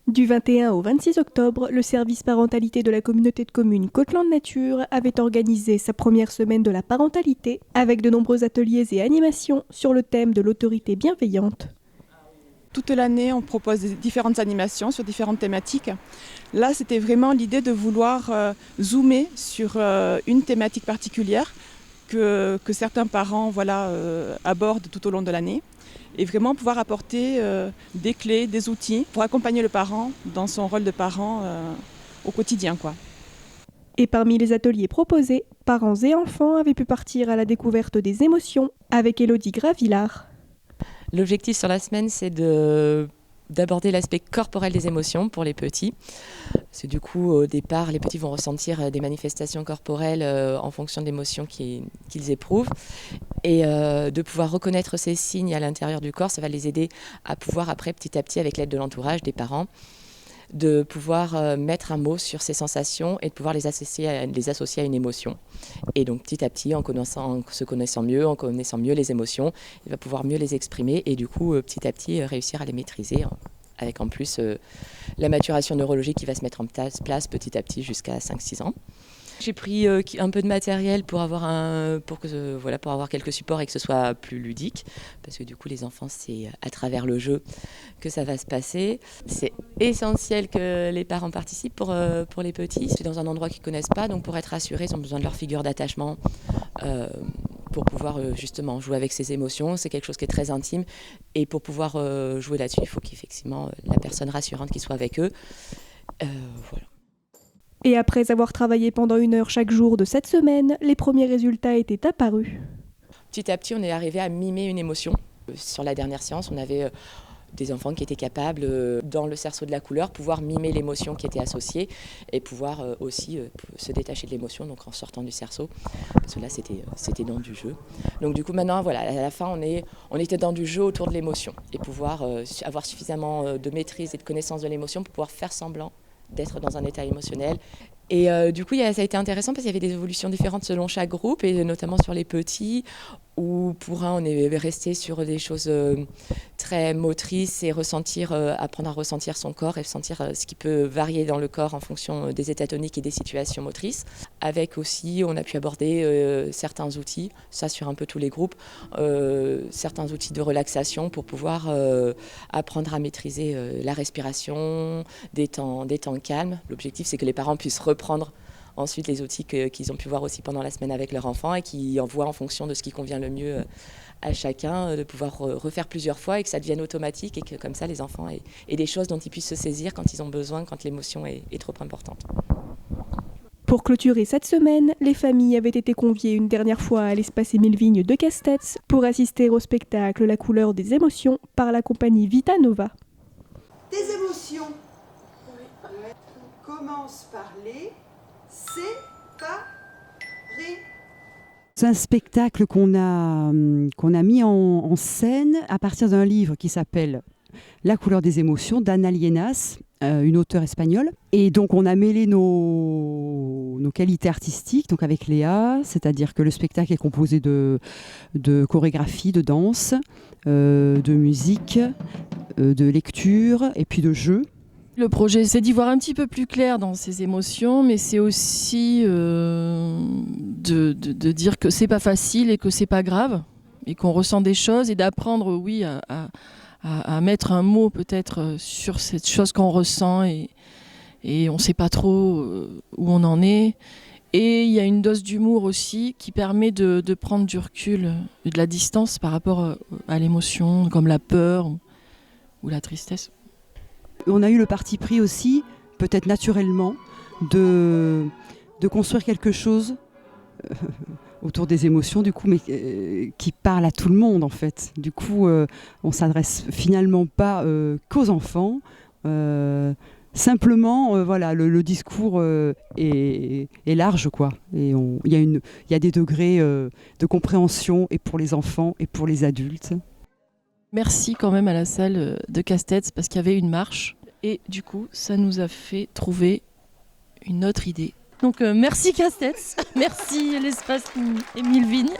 Du 21 au 26 octobre, le service parentalité de la communauté de communes Côte-Landes Nature avait organisé sa première semaine de la parentalité avec de nombreux ateliers et animations sur le thème de l'autorité bienveillante. Toute l'année, on propose différentes animations sur différentes thématiques. Là, c'était vraiment l'idée de vouloir zoomer sur une thématique particulière que certains parents abordent tout au long de l'année et vraiment pouvoir apporter des clés, des outils pour accompagner le parent dans son rôle de parent au quotidien, quoi. Et parmi les ateliers proposés, parents et enfants avaient pu partir à la découverte des émotions avec Élodie Gravillard. L'objectif sur la semaine, c'est d'aborder l'aspect corporel des émotions pour les petits. Parce que du coup, au départ, les petits vont ressentir des manifestations corporelles en fonction de l'émotion qu'ils éprouvent. Et de pouvoir reconnaître ces signes à l'intérieur du corps, ça va les aider à pouvoir après, petit à petit, avec l'aide de l'entourage, des parents, de pouvoir mettre un mot sur ces sensations et de pouvoir les associer à une émotion. Et donc petit à petit, en se connaissant mieux les émotions, il va pouvoir mieux les exprimer et du coup petit à petit réussir à les maîtriser, avec en plus la maturation neurologique qui va se mettre en place petit à petit jusqu'à 5-6 ans. J'ai pris un peu de matériel pour avoir quelques supports et que ce soit plus ludique, parce que du coup les enfants, c'est à travers le jeu que ça va se passer. C'est essentiel que les parents participent pour les petits. C'est dans un endroit qu'ils ne connaissent pas, donc pour être rassurés, ils ont besoin de leur figure d'attachement pour pouvoir justement jouer avec ces émotions. C'est quelque chose qui est très intime et pour pouvoir jouer là-dessus, il faut qu'effectivement la personne rassurante qui soit avec eux. Voilà. Et après avoir travaillé pendant 1 heure chaque jour de cette semaine, les premiers résultats étaient apparus. Petit à petit, on est arrivé à mimer une émotion. Sur la dernière séance, on avait des enfants qui étaient capables, dans le cerceau de la couleur, pouvoir mimer l'émotion qui était associée et pouvoir aussi se détacher de l'émotion, donc en sortant du cerceau. Parce que là, c'était dans du jeu. Donc du coup, maintenant, voilà, à la fin, on était dans du jeu autour de l'émotion et pouvoir avoir suffisamment de maîtrise et de connaissance de l'émotion pour pouvoir faire semblant d'être dans un état émotionnel. Et du coup, ça a été intéressant parce qu'il y avait des évolutions différentes selon chaque groupe, et notamment sur les petits, où pour un, on est resté sur des choses très motrices et apprendre à ressentir son corps et sentir ce qui peut varier dans le corps en fonction des états toniques et des situations motrices. Avec aussi, on a pu aborder certains outils, ça sur un peu tous les groupes, certains outils de relaxation pour pouvoir apprendre à maîtriser la respiration, des temps calmes. L'objectif, c'est que les parents puissent reprendre ensuite les outils qu'ils ont pu voir aussi pendant la semaine avec leur enfant et qui envoient en fonction de ce qui convient le mieux à chacun, de pouvoir refaire plusieurs fois et que ça devienne automatique et que comme ça les enfants aient des choses dont ils puissent se saisir quand ils ont besoin, quand l'émotion est trop importante. Pour clôturer cette semaine, les familles avaient été conviées une dernière fois à l'espace Émile Vigne de Castets pour assister au spectacle La couleur des émotions par la compagnie Vita Nova. Des émotions. Commence par les séparer. C'est un spectacle qu'on a mis en scène à partir d'un livre qui s'appelle La couleur des émotions d'Anna Lienas, une auteure espagnole. Et donc on a mêlé nos qualités artistiques donc avec Léa, c'est-à-dire que le spectacle est composé de chorégraphie, de danse, de musique, de lecture et puis de jeu. Le projet, c'est d'y voir un petit peu plus clair dans ses émotions, mais c'est aussi de dire que c'est pas facile et que c'est pas grave, et qu'on ressent des choses, et d'apprendre, oui, à mettre un mot peut-être sur cette chose qu'on ressent, et on sait pas trop où on en est. Et il y a une dose d'humour aussi qui permet de prendre du recul et de la distance par rapport à l'émotion, comme la peur ou la tristesse. On a eu le parti pris aussi, peut-être naturellement, de construire quelque chose autour des émotions, du coup, mais qui parle à tout le monde, en fait. Du coup, on s'adresse finalement pas qu'aux enfants. Simplement, voilà, le discours est large, quoi. Et il y a des degrés de compréhension, et pour les enfants, et pour les adultes. Merci quand même à la salle de Castets parce qu'il y avait une marche et du coup ça nous a fait trouver une autre idée. Donc merci Castets, merci l'espace Émile Vigne.